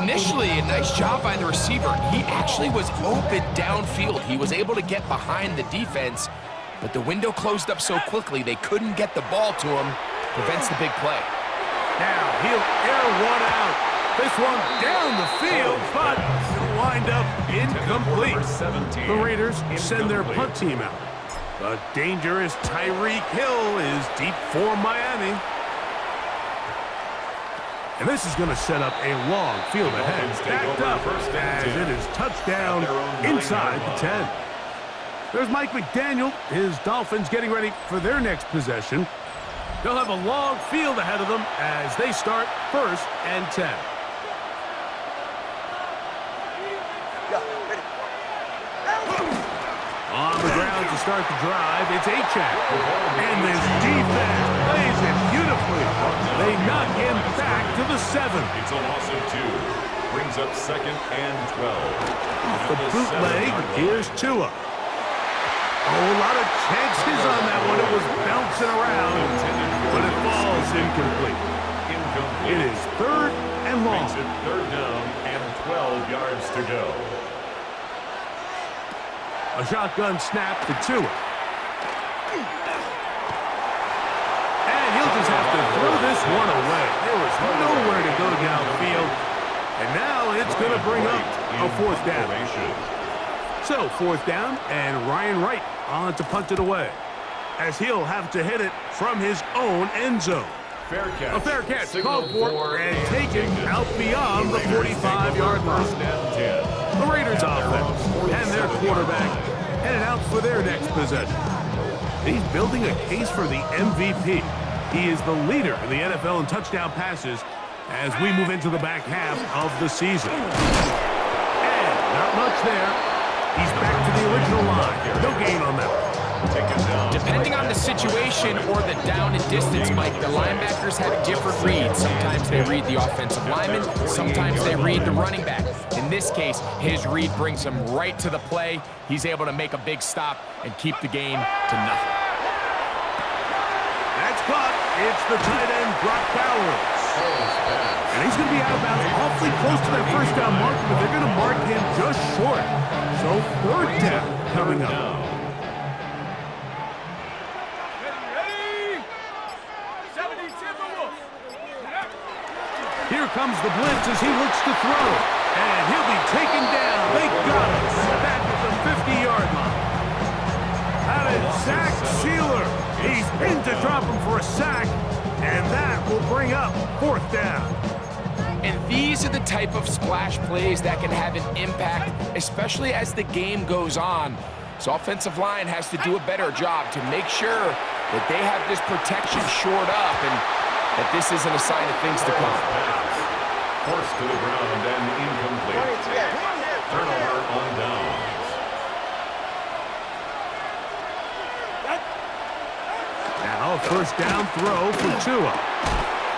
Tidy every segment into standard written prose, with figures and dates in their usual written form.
Initially, a nice job by the receiver. He actually was open downfield. He was able to get behind the defense, but the window closed up so quickly they couldn't get the ball to him. Prevents the big play. Now he'll air one out. This one down the field, but it'll wind up incomplete. The Raiders send their punt team out. The dangerous Tyreek Hill is deep for Miami. And this is going to set up a long field ahead. Backed up as it is touchdown inside the 10. There's Mike McDaniel. His Dolphins getting ready for their next possession. They'll have a long field ahead of them as they start 1st and 10. On the ground to start the drive, it's Achane. And this defense plays it beautifully. They knock him back to the 7. It's a loss of 2. Brings up 2nd and 12. Off the bootleg, here's Tua. Oh, a lot of chances on that one. It was bouncing around, but it falls incomplete. It is 3rd and long. Makes it 3rd down and 12 yards to go. A shotgun snap to Tua. And he'll just have to throw this one away. There was nowhere to go downfield. And now it's going to bring up a 4th down. So 4th down, and Ryan Wright on to punt it away, as he'll have to hit it from his own end zone. Fair catch. A fair catch called for and taken out beyond the 45-yard line. The Raiders offense and their quarterback headed out for their next possession. He's building a case for the MVP. He is the leader in the NFL in touchdown passes as we move into the back half of the season. And not much there. He's back to the original line. No gain on that. Depending on the situation or the down and distance, Mike, the linebackers have different reads. Sometimes they read the offensive lineman, sometimes they read the running back. In this case, his read brings him right to the play. He's able to make a big stop and keep the game to nothing. That's caught. It's the tight end, Brock Bowers. And he's going to be out of bounds awfully close to that 1st down marker, but they're going to mark him just short. So 3rd down coming up. Here comes the blitz as he looks to throw. And he'll be taken down. They got him back at the 50-yard line. Out is Zach Sieler. He's in to drop him for a sack. And that will bring up 4th down. And these are the type of splash plays that can have an impact, especially as the game goes on. So offensive line has to do a better job to make sure that they have this protection shored up and that this isn't a sign of things to come. Forced to the ground and incomplete. Turnover on downs. Now a 1st down throw for Tua.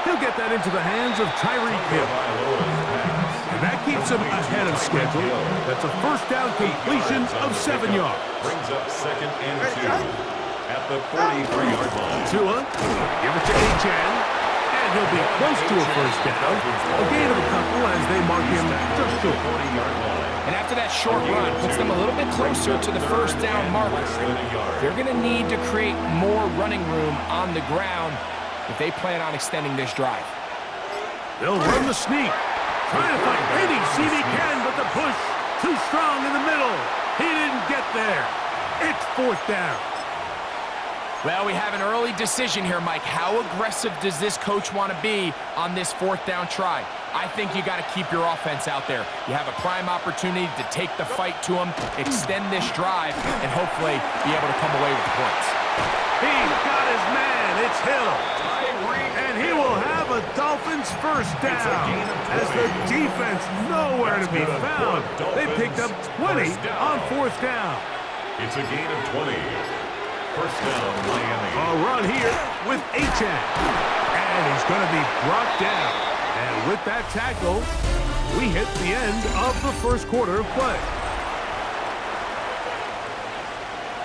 He'll get that into the hands of Tyreek Hill. And that keeps him ahead of schedule. That's a 1st down completion of 7 yards. Brings up 2nd and 2 at the 43-yard line. Tua, give it to Achane. And he'll be close to a 1st down. A gain of a couple as they mark him just short. And after that short run, puts them a little bit closer to the 1st down marker. They're going to need to create more running room on the ground if they plan on extending this drive. They'll run the sneak. Trying to find any seam he can, but the push too strong in the middle. He didn't get there. It's 4th down. Well, we have an early decision here, Mike. How aggressive does this coach want to be on this 4th down try? I think you got to keep your offense out there. You have a prime opportunity to take the fight to him, extend this drive, and hopefully be able to come away with the points. He's got his man. It's Hill. And he will have a Dolphins 1st down as the defense nowhere to be found. They picked up 20 on 4th down. It's a gain of 20. 1st down, Miami. A run here with Achane. And he's going to be brought down. And with that tackle, we hit the end of the 1st quarter of play.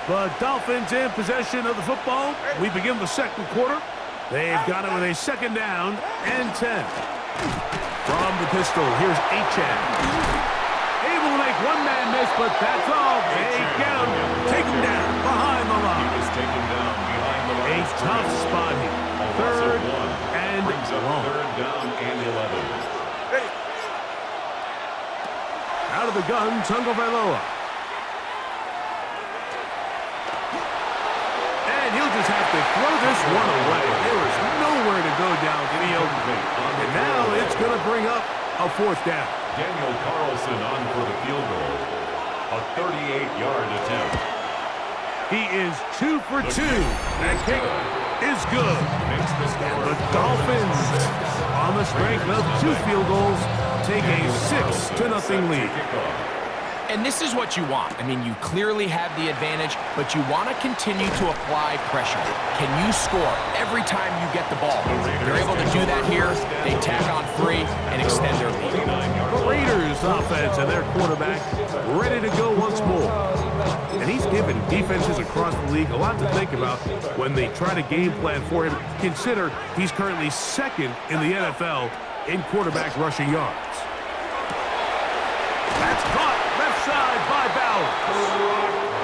The Dolphins in possession of the football. We begin the 2nd quarter. They've got it with a 2nd down and 10. From the the pistol. Here's Achane. Able to make one man miss, but that's all. They get him. Take him down behind the line. He was taken down behind the line. A tough spot here. Third and brings up long. third down and 11. Out of the gun, Tagovailoa. And he'll just have to throw this one away. There is nowhere to go downfield. And now it's going to bring up a fourth down. Daniel Carlson on for the field goal. A 38-yard attempt. He is 2 for 2. That kick is good. Makes the score. The Dolphins, on the strength of 2 field goals, take a 6-0 lead. And this is what you want. I mean, you clearly have the advantage, but you want to continue to apply pressure. Can you score every time you get the ball? They're able to do that here. They tack on 3 and extend their lead. The Raiders offense and their quarterback ready to go once more. And he's given defenses across the league a lot to think about when they try to game plan for him. Consider he's currently 2nd in the NFL in quarterback rushing yards. That's caught left side by Bowers.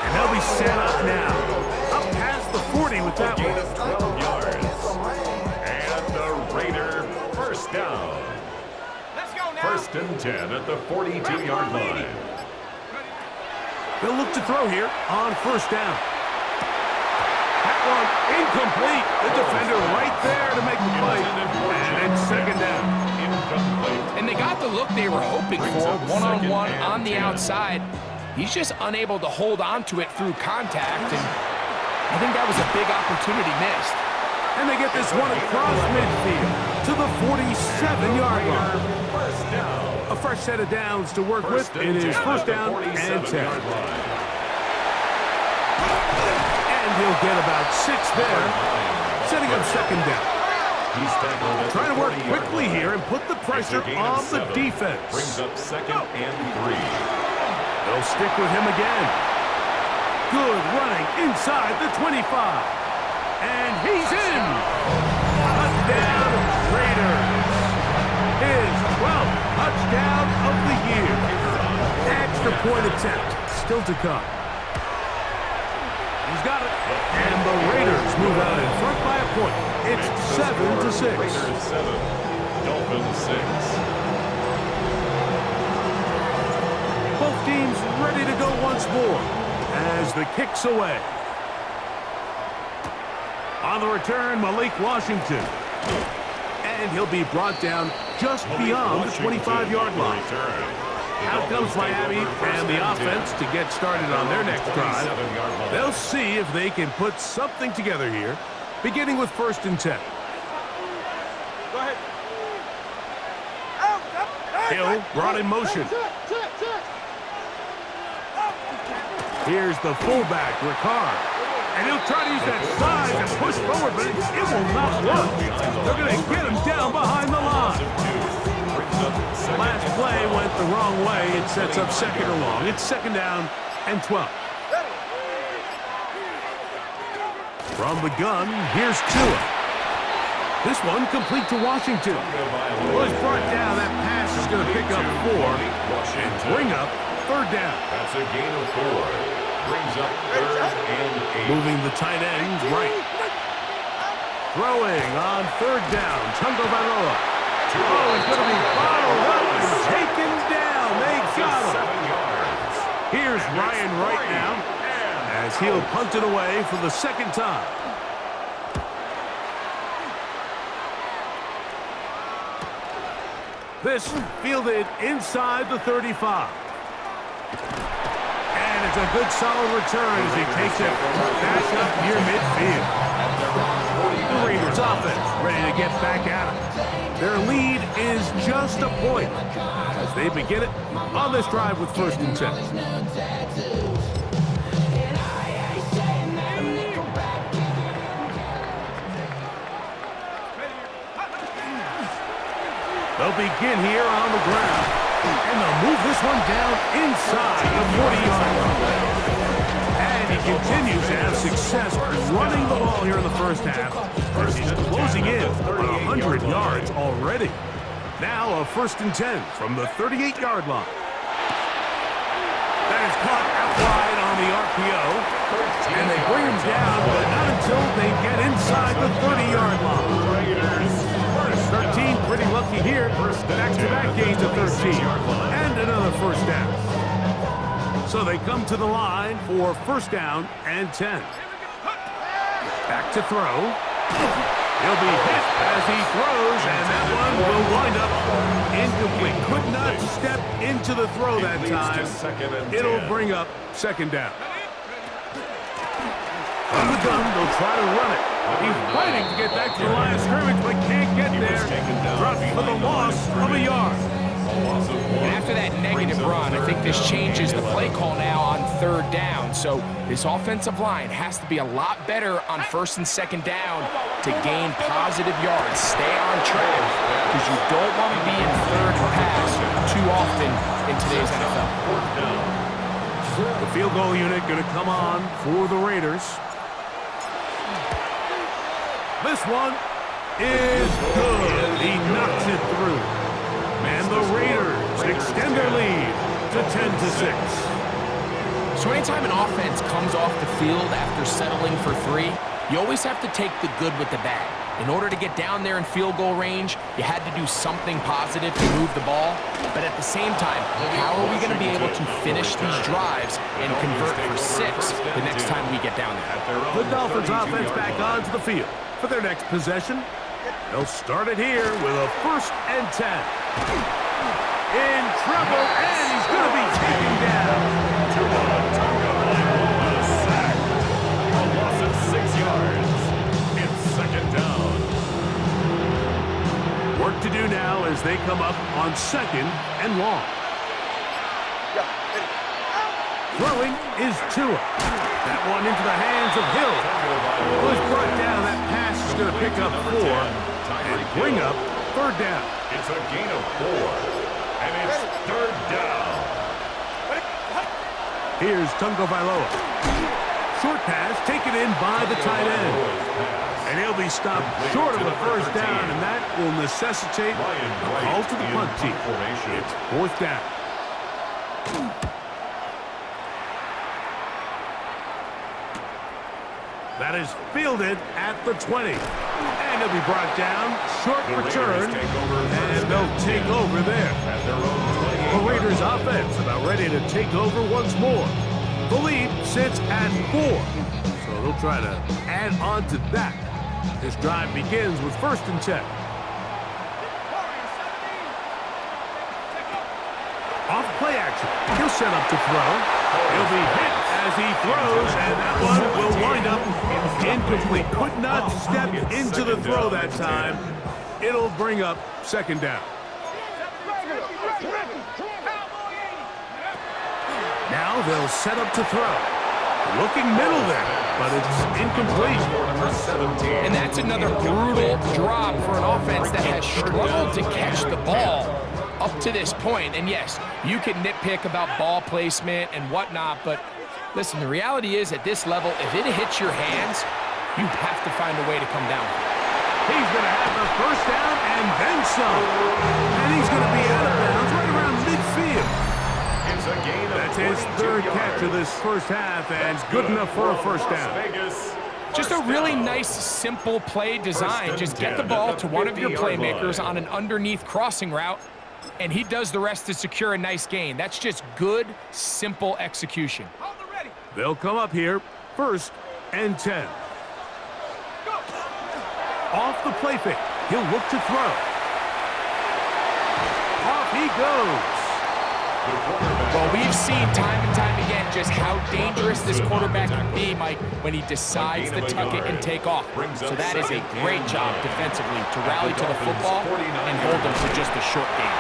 And they'll be set up now. Up past the 40 with that Gain one. of 12 yards. And the Raider first down. First and 10 at the 42-yard line. They'll look to throw here on first down. That one incomplete. The defender right there to make the play. And it's second down. Incomplete. And they got the look they were hoping for, one-on-one on the outside. He's just unable to hold on to it through contact, and I think that was a big opportunity missed. And they get this one across midfield to the 47-yard line. First down. A fresh set of downs to work with. It is first down and 10. And he'll get about 6 there, setting up second down. He's tackled at Trying to the work 40-yard quickly line. here and put the pressure It's a gain of on the 7. defense. Brings up second and 3. They'll stick with him again. Good running inside the 25. And he's in. Touchdown, Raiders. His 12th touchdown of the year. Extra point attempt still to come. He's got it. And the Raiders move out in front by a point. It's 7-6. Raiders 7, Dolphins 6. Both teams ready to go once more as the kick's away. On the return, Malik Washington. And he'll be brought down just beyond the 25-yard line. Out comes Miami and the offense to get started on their next drive. They'll see if they can put something together here, beginning with first and 10. Go ahead. Hill brought in motion. Here's the fullback, Ricard. And he'll try to use that size and push forward, but it will not work. They're going to get him down behind the line. Last play went the wrong way. It sets up second and long. It's second down and 12. From the gun, here's Tua. This one complete to Washington. Well, he's brought down. That pass is going to pick up 4 and bring up third down. That's a gain of 4. Brings up third and 8. Moving the tight end right. Throwing on third down, Tagovailoa. Oh, he's going to be bottled up and taken down. They got him. 7 yards. Here's Ryan Wright now as he'll punt it away for the second time. This fielded inside the 35. And it's a good solid return as he takes it back up near midfield. The Raiders offense ready to get back at it. Their lead is just a point as they begin it on this drive with first and 10. They'll begin here on the ground. And they'll move this one down inside the 40-yard line. And he continues to have success running the ball here in the first half. As he's closing in on 100 yards already. Now a 1st and 10 from the 38-yard line. That is caught out wide on the RPO. And they bring him down, but not until they get inside the 30-yard line. 13 pretty lucky here. Back-to-back gains of 13. And another 1st down. So they come to the line for 1st down and 10. Back to throw. He'll be hit as he throws, and that one will wind up incomplete. Could not step into the throw that time. It'll bring up 2nd down. From the gun, they'll try to run it. He's fighting to get back to the line of scrimmage, but can't get there. Dropped for the loss of a yard. And after that negative run, I think this changes the play call now on 3rd down. So this offensive line has to be a lot better on 1st and 2nd down to gain positive yards. Stay on track, because you don't want to be in 3rd and pass too often in today's NFL. The field goal unit going to come on for the Raiders. This one is good. He knocks it through. And the Raiders extend their lead to 10-6. So anytime an offense comes off the field after settling for 3, you always have to take the good with the bad. In order to get down there in field goal range, you had to do something positive to move the ball. But at the same time, how are we going to be able to finish these drives and convert for 6 the next time we get down there? The Dolphins offense back onto the field for their next possession. They'll start it here with a 1st and 10. In trouble, and he's going to be taken down. Sack. A loss of 6 yards. It's 2nd down. Work to do now as they come up on 2nd and long. Throwing is Tua. That one into the hands of Hill. Was brought down. That pass is going to pick up 4 and bring up 3rd down. It's a gain of 4, and it's 3rd down. Here's Tungo Bailoa. Short pass taken in by the tight end. And he'll be stopped short of the 1st down, and that will necessitate a call to the punt team. It's 4th down. That is fielded at the 20. And he'll be brought down. Short return. And they'll take over there. The Raiders offense about ready to take over once more. The lead sits at 4. So they'll try to add on to that. This drive begins with 1st and 10. Off play action. He'll set up to throw. He'll be hit as he throws, and that one will wind up incomplete. Could not step into the throw that time. It'll bring up 2nd down. Now they'll set up to throw. Looking middle there, but it's incomplete. And that's another brutal drop for an offense that has struggled to catch the ball up to this point. And yes, you can nitpick about ball placement and whatnot, but listen, the reality is at this level, if it hits your hands, you have to find a way to come down. He's going to have the 1st down and then some. And he's going to be out of bounds right around midfield. It's a gain of That's his 3rd catch of this 1st half, and good enough for a 1st down. Just a really nice, simple play design. Just get the ball to one of your playmakers on an underneath crossing route, and he does the rest to secure a nice gain. That's just good, simple execution. They'll come up here, 1st and 10. Off the play fake. He'll look to throw. Off he goes. Well, we've seen time and time again just how dangerous this quarterback can be, Mike, when he decides to tuck it and take off. So that is a great job defensively to rally to the football and hold him to just a short gain.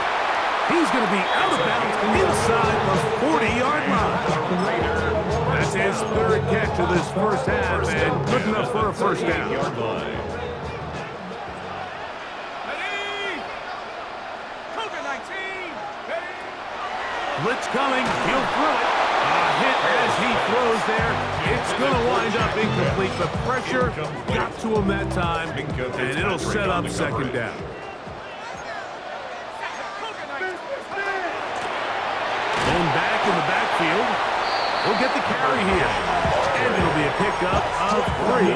He's going to be out of bounds inside the 40-yard line. That's his 3rd catch of this 1st half, and good enough for a 1st down. Blitz coming. He'll throw it. A hit as he throws there. It's going to wind up incomplete. The pressure got to him that time, and it'll set up 2nd down. in the backfield. He'll get the carry here. And it'll be a pickup of 3.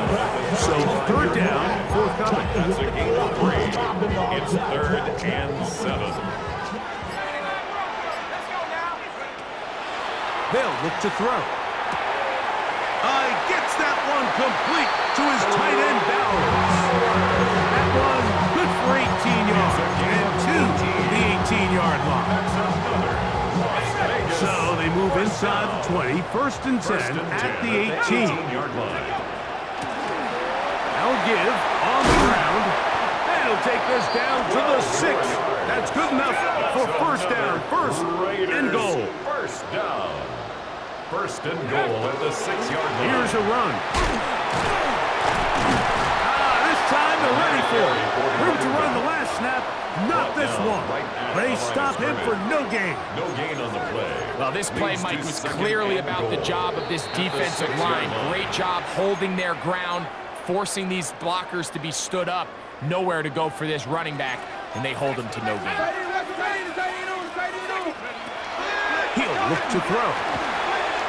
So third down, forthcoming. That's a gain of 3. It's 3rd and 7. They'll look to throw. Gets that one complete to his tight end, Bowers. That one good for 18 yards and to the 18-yard line. So they move inside the 20, 1st and 10 at the 18-yard line. They'll give on the ground. And he'll take this down to the 6. That's good enough for first down. 1st and goal. First down. 1st and goal at the 6-yard line. Here's a run. This time they're ready for it. Room to run the last snap. Not this one. They stop him for no gain. No gain on the play. Well, this play, Mike, was clearly about the job of this defensive line. Great job holding their ground, forcing these blockers to be stood up. Nowhere to go for this running back, and they hold him to no gain. He'll look to throw.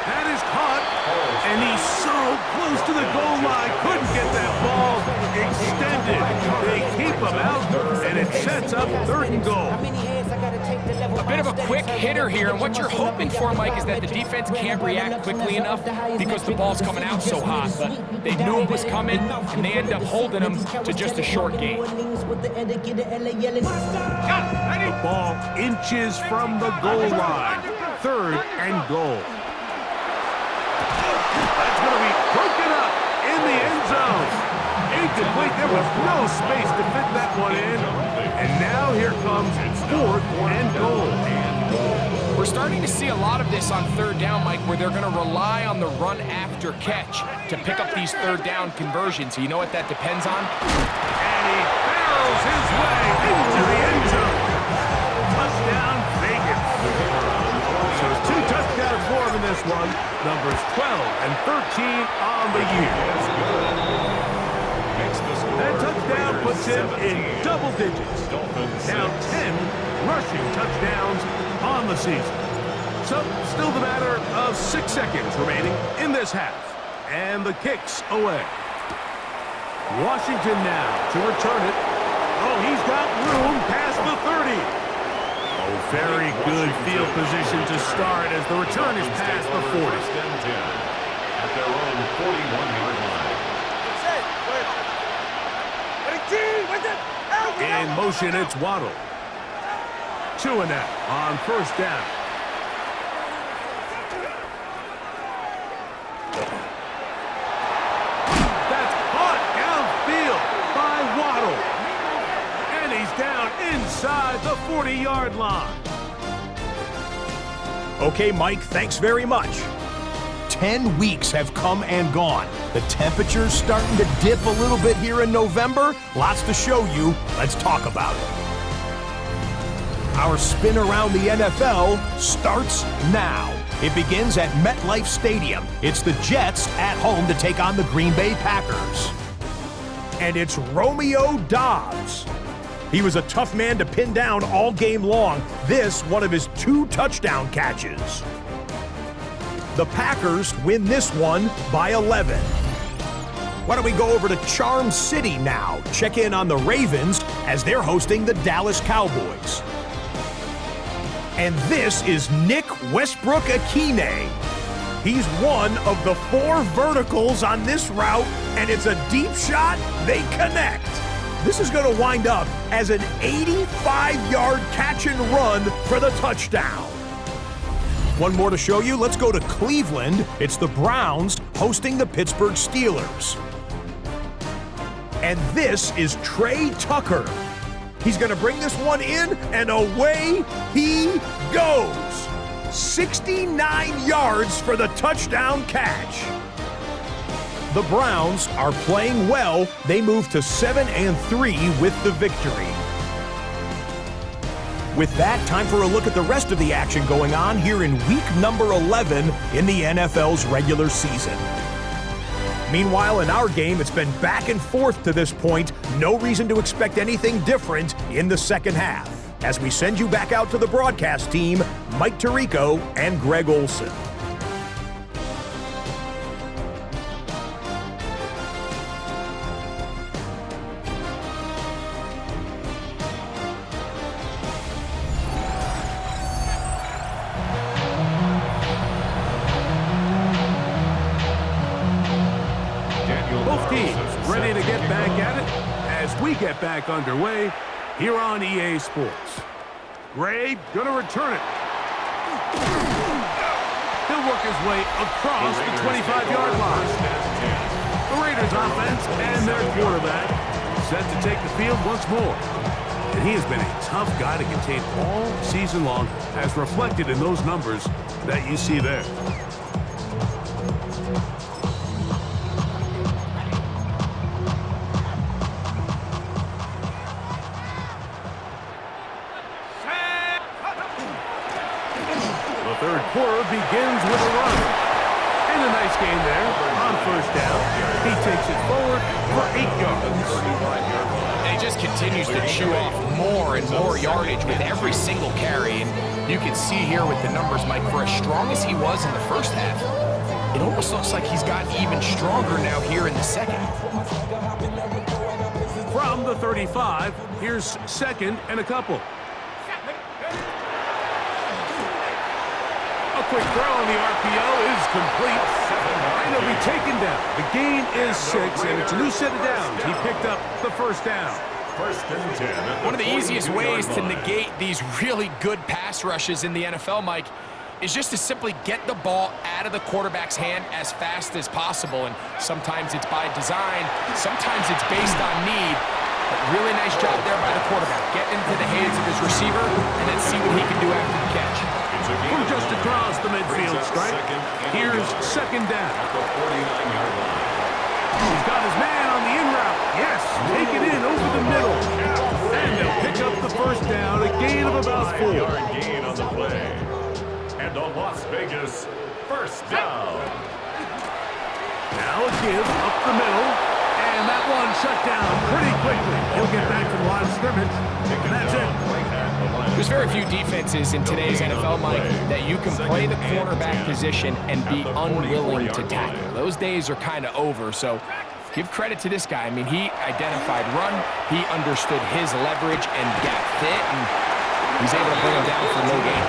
That is caught, and he's so close to the goal line. Couldn't get that ball extended. They keep him out, and it sets up 3rd and goal. A bit of a quick hitter here, and what you're hoping for, Mike, is that the defense can't react quickly enough because the ball's coming out so hot. But they knew it was coming, and they end up holding him to just a short gain. The ball inches from the goal line. 3rd and goal. That's going to be broken up in the end zone. Incomplete. There was no space to fit that one in. And now here comes 4th and goal. We're starting to see a lot of this on 3rd down, Mike, where they're going to rely on the run after catch to pick up these 3rd down conversions. So you know what that depends on? And he barrels his way into the end zone. Touchdown, Vegas. So it's 2 touchdowns for him in this one. Numbers 12 and 13 on the year. That touchdown puts him in double digits. Now 10 rushing touchdowns on the season. So still the matter of 6 seconds remaining in this half. And the kick's away. Washington now to return it. Oh, he's got room past the 30. Oh, very good field position to start as the return is past the 40. 1st and 10 at their own 41-yard line. In motion, it's Waddle. 2 and out on 1st down. That's caught downfield by Waddle. And he's down inside the 40-yard line. Okay, Mike, thanks very much. 10 weeks have come and gone. The temperature's starting to dip a little bit here in November. Lots to show you. Let's talk about it. Our spin around the NFL starts now. It begins at MetLife Stadium. It's the Jets at home to take on the Green Bay Packers. And it's Romeo Doubs. He was a tough man to pin down all game long. This, one of his 2 touchdown catches. The Packers win this one by 11. Why don't we go over to Charm City now? Check in on the Ravens as they're hosting the Dallas Cowboys. And this is Nick Westbrook-Akine. He's one of the 4 verticals on this route, and it's a deep shot. They connect. This is going to wind up as an 85-yard catch and run for the touchdown. One more to show you. Let's go to Cleveland. It's the Browns hosting the Pittsburgh Steelers. And this is Trey Tucker. He's going to bring this one in, and away he goes. 69 yards for the touchdown catch. The Browns are playing well. They move to 7-3 with the victory. With that, time for a look at the rest of the action going on here in week number 11 in the NFL's regular season. Meanwhile, in our game, it's been back and forth to this point. No reason to expect anything different in the second half. As we send you back out to the broadcast team, Mike Tirico, and Greg Olson. Both teams ready to get back at it as we get back underway here on EA Sports. Gray gonna return it. He'll work his way across the 25-yard line. The Raiders offense and their quarterback set to take the field once more. And he has been a tough guy to contain all season long, as reflected in those numbers that you see there. Third quarter begins with a run. And a nice game there on first down. He takes it forward for 8 yards. And he just continues to chew off more and more yardage with every single carry. And you can see here with the numbers, Mike, for as strong as he was in the first half, it almost looks like he's gotten even stronger now here in the second. From the 35, here's second and a couple. A quick throw on the RPO is complete. And he'll be taken down. The gain is 6, and it's a new set of downs. He picked up the first down. First and 10. One of the easiest ways to negate these really good pass rushes in the NFL, Mike, is just to simply get the ball out of the quarterback's hand as fast as possible. And sometimes it's by design, sometimes it's based on need. But really nice job there by the quarterback. Get into the hands of his receiver and then see what he can do after the catch. From just across the midfield stripe, here's second down. He's got his man on the in route. Yes, take it in over the middle. And they'll pick up the first down, a gain of about 4. 5-yard gain on the play. And a Las Vegas first down. Now a give up the middle. And that one shut down pretty quickly. He'll get back to the line of scrimmage. And that's it. There's very few defenses in today's NFL, Mike, that you can play the cornerback position and be unwilling to tackle. Those days are kind of over, so give credit to this guy. I mean, he identified run, he understood his leverage and gap fit, and he's able to bring him down for no gain.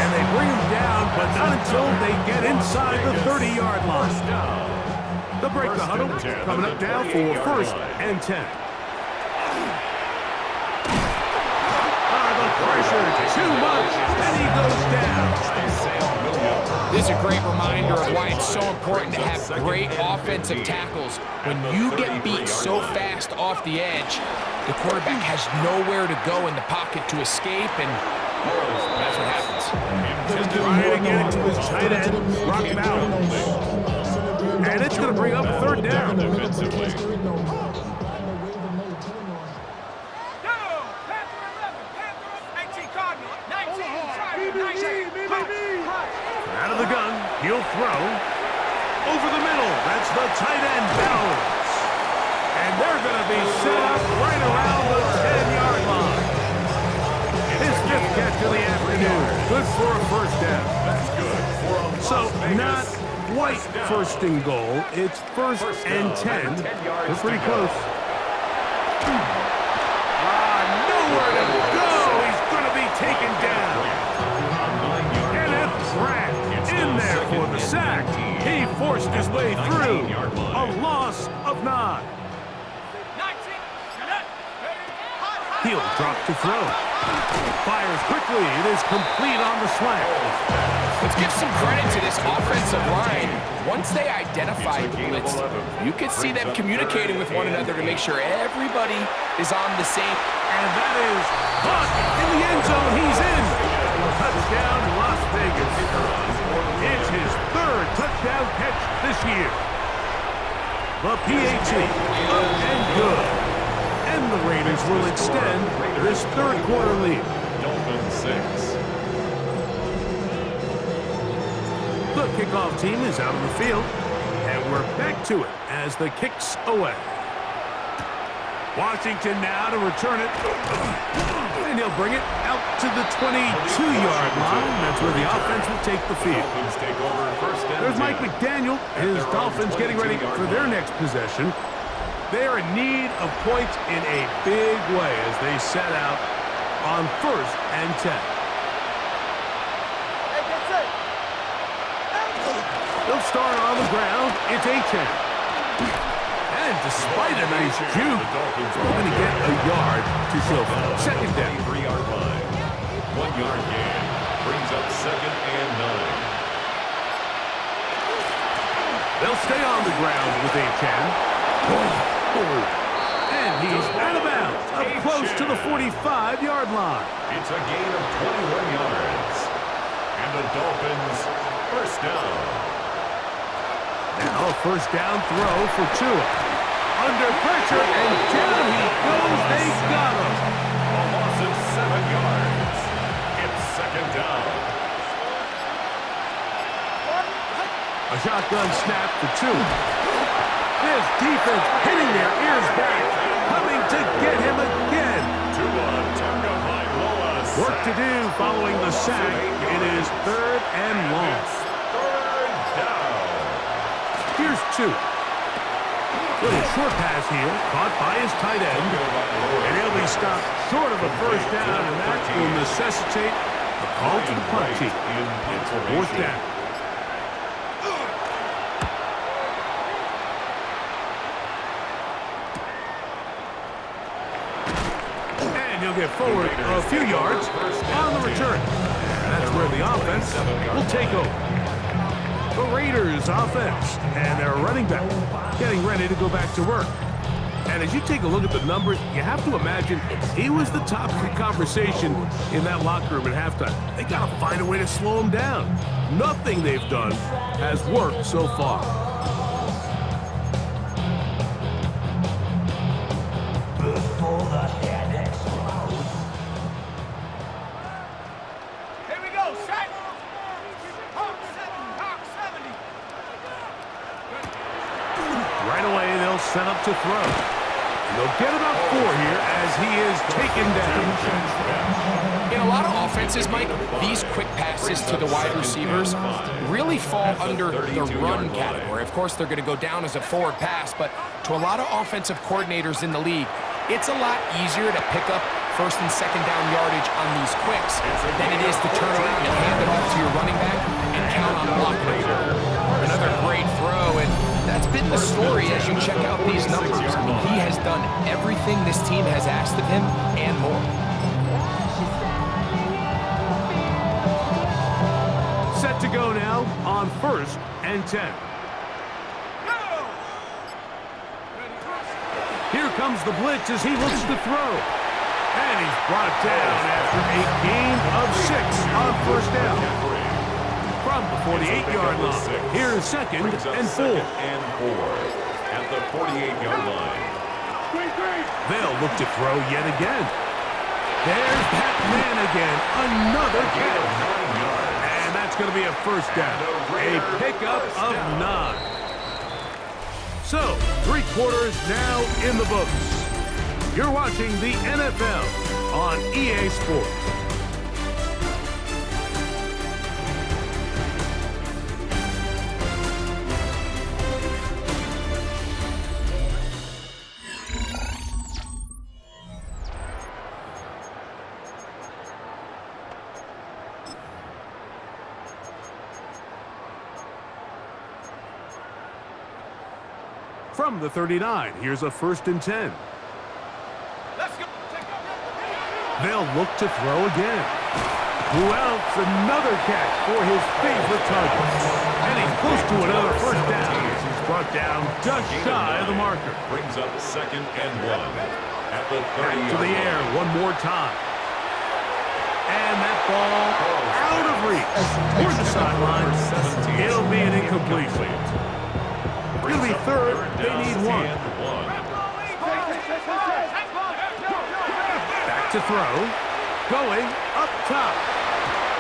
And they bring him down, but not until they get inside the 30-yard line. They'll break the huddle, coming up down for first and 10. Pressure too much, and he goes down. This is a great reminder of why it's so important to have great offensive tackles. When you get beat so fast off the edge, the quarterback has nowhere to go in the pocket to escape, and that's what happens. Trying to get it to his tight end, Brock Bowers. And it's going to bring up third down. Out of the gun, he'll throw. Over the middle, that's the tight end, Bowers. And they're going to be set up right around the 10-yard line. His 5th catch of the afternoon. Good for a first down. That's good. So, not quite first and goal. It's first and 10. They're pretty close. Nowhere to go. He's going to be taken down. In there for the sack. He forced his way through. A loss of 9. He'll drop to throw. Fires quickly. It is complete on the slant. Let's give some credit to this offensive line. Once they identify the blitz, you can see them communicating with one another to make sure everybody is on the same. And that is caught in the end zone. He's in. Touchdown, Las Vegas. It's his 3rd touchdown catch this year. The PAT, up and good. And the Raiders will extend this 3rd quarter lead. Dolphins 6. The kickoff team is out on the field, and we're back to it as the kick's away. Washington now to return it. And he'll bring it out to the 22-yard line. That's where the offense will take the field. There's Mike McDaniel. His Dolphins getting ready for their next possession. They are in need of points in a big way as they set out on 1st and 10. They'll start on the ground. It's A-10. And despite a nice juke, we're going to get a yard to show for it. Second down. 3-yard line. 1-yard gain. Brings up 2nd and 9. They'll stay on the ground with A-10. And he's out of bounds, up close to the 45-yard line. It's a gain of 21 yards. And the Dolphins first down. Now a first down throw for Tua. Under pressure, and down he goes. They got him. A loss of 7 yards. It's 2nd down. A shotgun snap for Tua. This defense hitting their ears back, coming to get him again. Tua Tagovailoa. Work to do following the sack. It is 3rd and long. 3rd down. Here's Tua. Little short pass here, caught by his tight end. And he'll be stopped short of a first down, and that will necessitate a call to the punt team. It's 4th down. And he'll get forward a few yards on the return. That's where the offense will take over. The Raiders offense and their running back getting ready to go back to work. And as you take a look at the numbers, you have to imagine he was the top of the conversation in that locker room at halftime. They got to find a way to slow him down. Nothing they've done has worked so far. Here we go, set. Hawk 70. Right away, they'll set up to throw. They'll get about 4 here as he is taken down. In a lot of offenses, Mike, these quick passes to the wide receivers really fall under the run category. Of course, they're going to go down as a forward pass, but to a lot of offensive coordinators in the league, it's a lot easier to pick up 1st and 2nd down yardage on these quicks than it is to turn around and hand it off to your running back and count on blocking it. Another great throw, and that's been the story as you check out these numbers. I mean, he has done everything this team has asked of him and more. Set to go now on 1st and 10. Here comes the blitz as he looks to throw. And he's brought down after a gain of 6 on 1st down. From the 48-yard line, here is 2nd and 4. At the 48-yard line. They'll look to throw yet again. There's that man again. Another catch. And that's going to be a first down. A pickup of 9. So, 3 quarters now in the books. You're watching the NFL on EA Sports. From the 39, here's a 1st and 10. Let's go. They'll look to throw again. Who else? Another catch for his favorite target. And he's close to another first down. He's brought down just shy of the marker. Brings up 2nd and 1. At the 30. Back to the air one more time. And that ball out of reach. Toward the sideline. It'll be an incompletion. It'll be 3rd. They need 1. Back to throw. Going up top.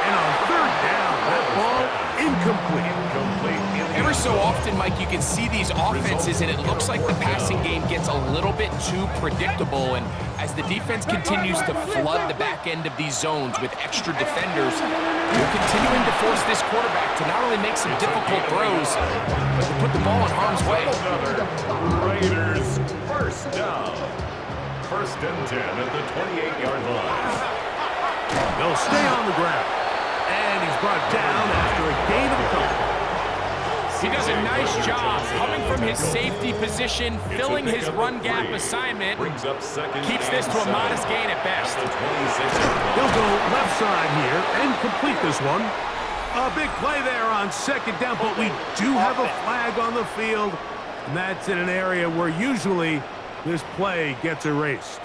And on 3rd down, that ball incomplete. Ever so often, Mike, you can see these offenses, and it looks like the passing game gets a little bit too predictable. And as the defense continues to flood the back end of these zones with extra defenders, they're continuing to force this quarterback to not only make some difficult throws, but to put the ball in harm's way. Raiders first down. First and 10 at the 28-yard line. They'll stay on the ground. And he's brought down after a gain of a couple. He does a nice job coming from his safety position, filling his run gap assignment, keeps this to a modest gain at best. He'll go left side here and complete this one. A big play there on second down, but we do have a flag on the field, and that's in an area where usually this play gets erased.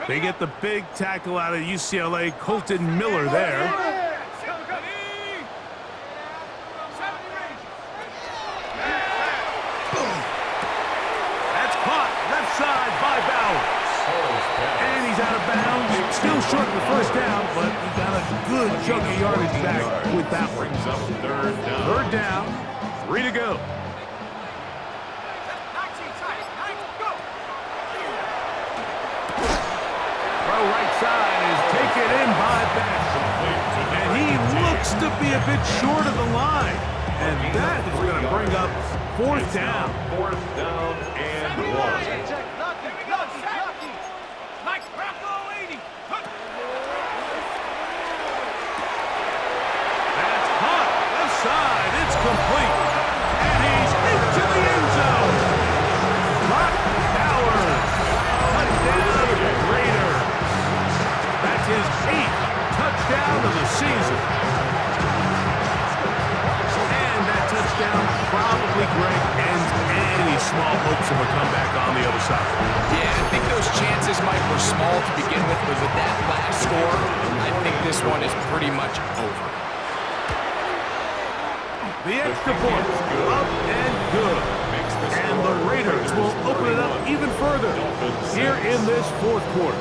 They get the big tackle out of UCLA, Colton Miller there. Side by Bowers. And he's out of bounds. Still short of the first down, but he got a good chunk of yardage back with that one. Third down, 3 to go. Throw right side is taken in by Beck. And he looks to be a bit short of the line. And that is going to bring up fourth down. Fourth down and 1. Side, it's complete, and he's into the end zone. Brock Bowers, touchdown Raiders. That's his 8th touchdown of the season. And that touchdown probably, Greg, ends any small hopes of a comeback on the other side. Yeah, I think those chances, Mike, were small to begin with, but with that last score, I think this one is pretty much over. The extra point, up and good. And the Raiders will open it up even further here in this fourth quarter.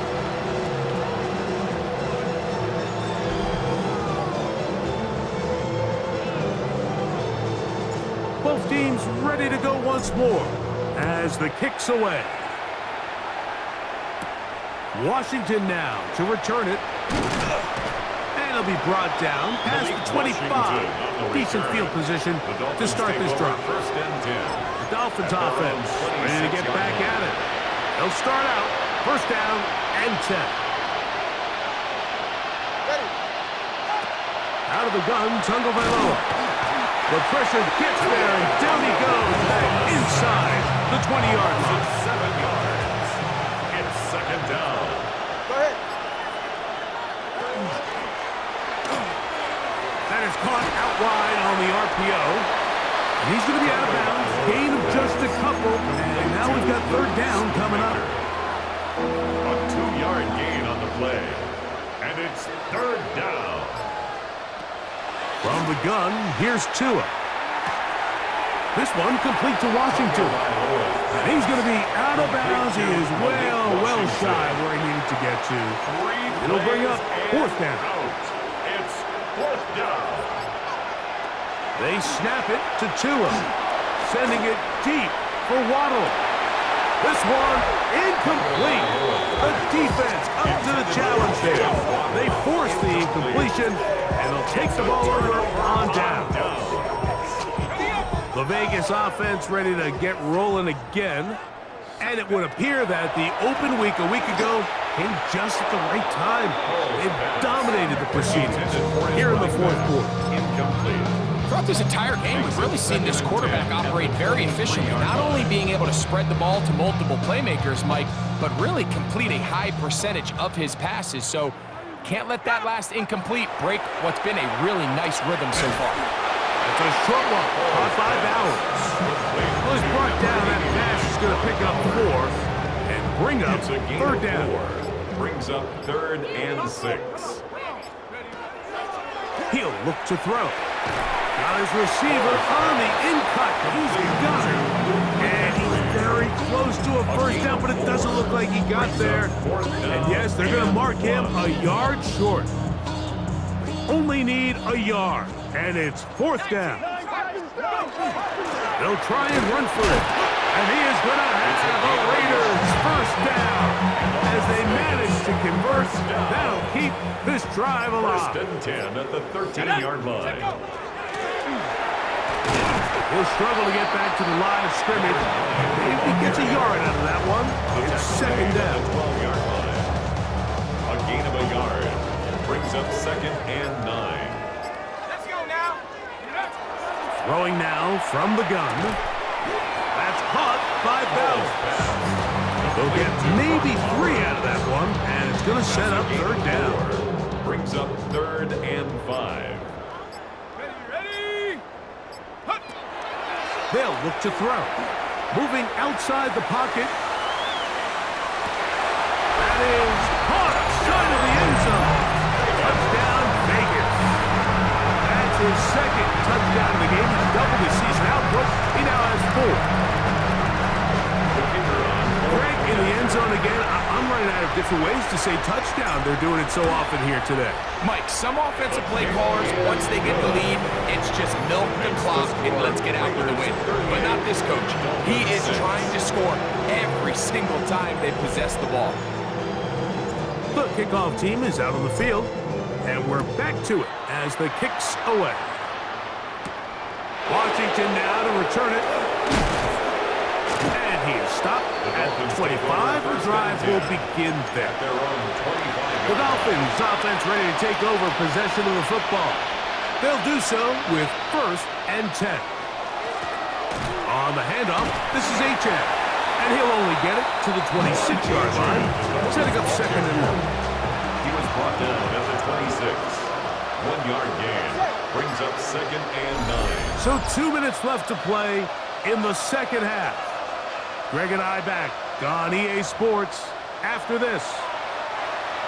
Both teams ready to go once more as the kick's away. Washington now to return it. He'll be brought down past the 25. Decent field position to start this drive. The Dolphins offense ready to get back at it. They'll start out first down and 10. Out of the gun, Tagovailoa. The pressure gets there, and down he goes back inside the 20-yard line. 7 yards. It's second down. Go ahead. That is caught out wide on the RPO. And he's going to be out of bounds. Gain of just a couple. And now we've got third down coming up. A 2-yard gain on the play. And it's third down. From the gun, here's Tua. This one complete to Washington. And he's going to be out of bounds. He is well shy where he needed to get to. It'll bring up fourth down. It's fourth down. They snap it to Tua, sending it deep for Waddle. This one incomplete. The defense up to the challenge there. They force the incompletion, and they'll take the ball over on down. The Vegas offense ready to get rolling again. And it would appear that the open week a week ago came just at the right time. They've dominated the proceedings here in the fourth quarter. Incomplete. Throughout this entire game, we've really seen this quarterback operate very efficiently, not only being able to spread the ball to multiple playmakers, Mike, but really complete a high percentage of his passes. So can't let that last incomplete break what's been a really nice rhythm so far. That's a short one, caught by Bowers. Well, he's brought down. That pass is going to pick up 4 and bring up It's a gain third of down. 4. Brings up 3rd and 6. He'll look to throw. Got his receiver on the in-cut. He's got it. And he's very close to a first down, but it doesn't look like he got there. And yes, they're going to mark him a yard short. Only need a yard, and it's fourth down. They'll try and run for it. And he is going to have a Raiders first down. As they manage to convert, that'll keep this drive alive. First and 10 at the 13-yard line. He'll struggle to get back to the line of scrimmage. Maybe he gets a yard out of that one. It's second down. 12-yard line. A gain of a yard. Brings up second and 9. Let's go now. Throwing now from the gun. That's caught by Bell. They'll get maybe 3 out of that one, and it's going to set up third down. Brings up third and 5. Ready? Hut. They'll look to throw. Moving outside the pocket. That is caught outside of the end zone. Touchdown, Vegas. That's his second touchdown of the game. He's doubled his season output. He now has 4. Greg in the end zone again. I'm running out of different ways to say touchdown. They're doing it so often here today. Mike, some offensive play callers, once they get the lead, it's just milk the clock and let's get out with the win. But not this coach. He is trying to score every single time they possess the ball. The kickoff team is out on the field, and we're back to it as the kick's away. Washington now to return it. And he is stopped at the 25. The drive will begin there. The Dolphins offense ready to take over possession of the football. They'll do so with first and 10. On the handoff, this is Achane. And he'll only get it to the 26-yard line, setting up second and 1. He was brought down at the 26. 1-yard gain. Brings up second and 9. So 2 minutes left to play in the second half. Greg and I back on EA Sports after this.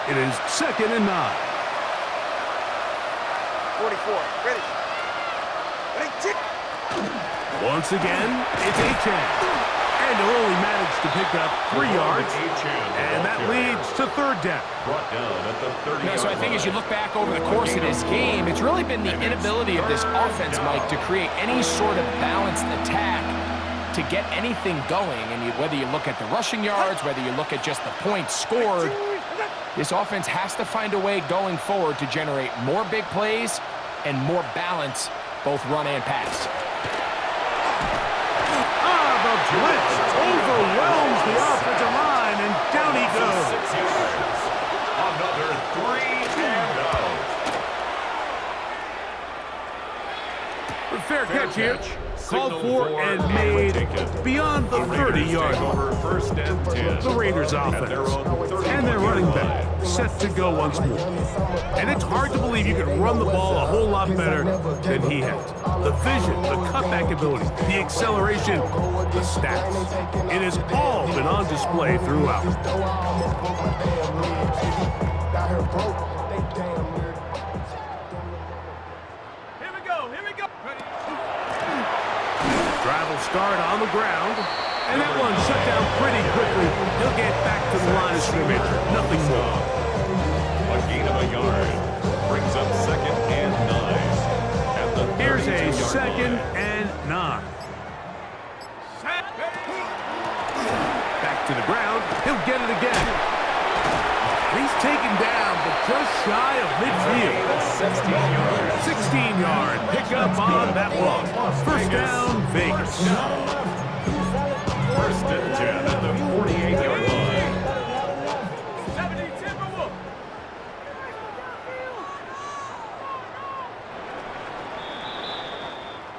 It is second and 9. 44. Ready. Tick. Once again, it's Achane. And he'll only manage to pick up 3 yards. And that leads to third down. Brought down at the 30-yard line. So I think as you look back over the course of this game, it's really been the inability of this offense, Mike, to create any sort of balanced attack to get anything going. And whether you look at the rushing yards, whether you look at just the points scored, this offense has to find a way going forward to generate more big plays and more balance, both run and pass. The blitz overwhelms the offensive line, and down he goes. Another 3 and out. Fair catch here. Called for and made beyond the 30-yard line. First and 10. The Raiders offense and their running back set to go once more. And it's hard to believe you can run the ball a whole lot better than he has. The vision, the cutback ability, the acceleration, the stats. It has all been on display throughout. Here we go. Ready. Drive will start on the ground. And that one shut down pretty quickly. He'll get back to the line of scrimmage. Nothing more. A gain of a yard. Brings up second and 9. At the Here's a 32-yard second line. and 9. Back to the ground. He'll get it again. He's taken down, but just shy of midfield. 16-yard pickup on that one. First down, Vegas. First and 10 at the 48-yard line. 70 Timberwolves.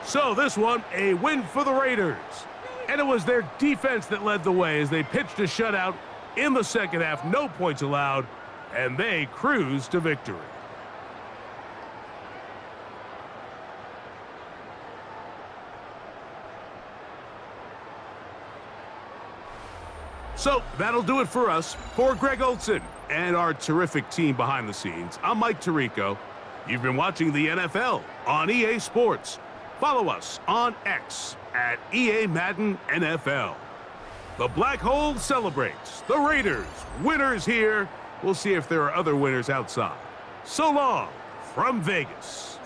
So this one, a win for the Raiders. And it was their defense that led the way as they pitched a shutout in the second half. No points allowed, and they cruised to victory. So that'll do it for us. For Greg Olson and our terrific team behind the scenes, I'm Mike Tirico. You've been watching the NFL on EA Sports. Follow us on X at EA Madden NFL. The Black Hole celebrates. The Raiders, winners here. We'll see if there are other winners outside. So long from Vegas.